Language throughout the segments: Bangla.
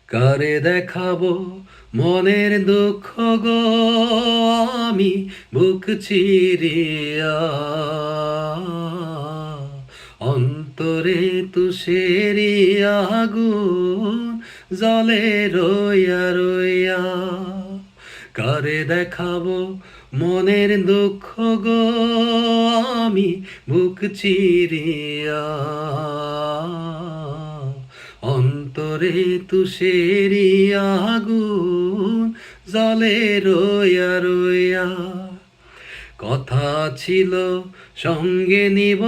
কারে দেখাবো মনের দুঃখ গো আমি বুক চিরিয়া, অন্তরে তুষেরি আগুন জলে রইয়া রইয়া। কারে দেখাবো মনের দুঃখ গো আমি বুক চিরিয়া, অন্তরে তুষেরি আগুন জলে রইয়া রইয়া। কথা ছিল সঙ্গে নিব,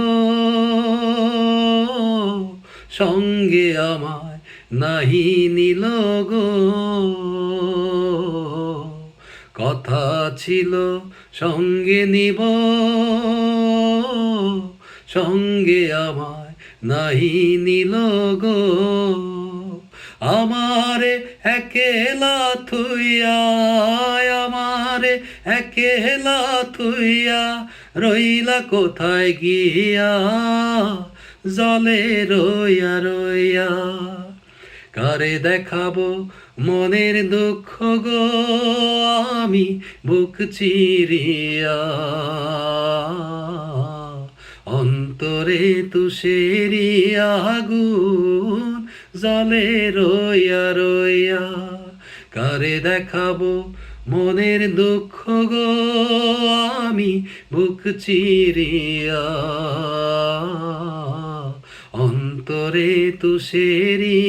সঙ্গে আমায় নাহি নিল গো। কথা ছিল সঙ্গে নিব, সঙ্গে আমায় নাহি নিল গো। আমারে একেলা থুইয়া, আমারে একেলা থুইয়া রইলা কোথায় গিয়া, জলে রইয়া রইয়া। কারে দেখাবো মনের দুঃখ গো আমি বুক চিরিয়া, অন্তরে তুষেরি আগুন জলে রইয়া রইয়া। কারে দেখাবো মনের দুঃখ গো আমি বুক চিরিয়া, অন্তরে তুষেরি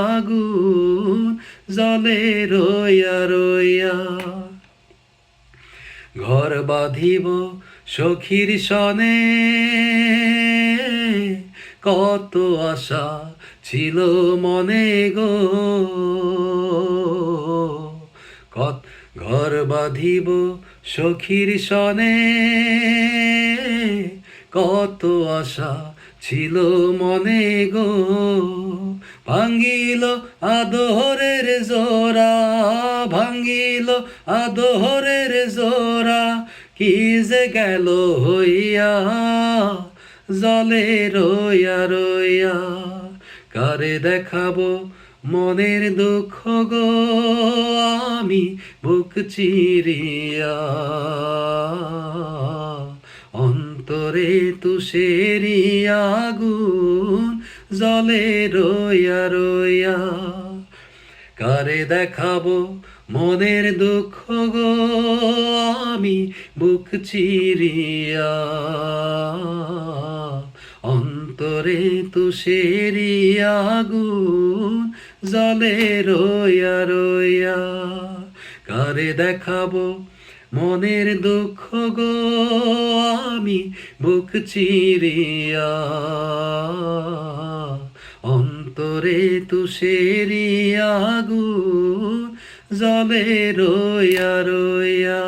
আগুন জলে রইয়া রইয়া। ঘর বাঁধিব সখীর সনে, কত আশা ছিল মনে গো। ঘর বাঁধিব সখীর সনে, কত আশা ছিল মনে গো। ভাঙ্গিল আদরের জোড়া, ভাঙ্গিল আদরের জোড়া, কি যে গেল হইয়া, জলে রইয়া রইয়া। কারে দেখাবো মনের দুঃখ গো আমি বুক চিরিয়া, অন্তরে তুষেরি আগুন জলে রইয়া রইয়া। কারে দেখাবো মনের দুঃখ গো আমি বুক চিরিয়া, অন্তরে তুষেরি আগুন জলে রইয়া রইয়া। কারে দেখাবো মনের দুঃখ গো আমি বুক চিরিয়া, অন্তরে তুষেরি আগুন জলে রইয়া রইয়া।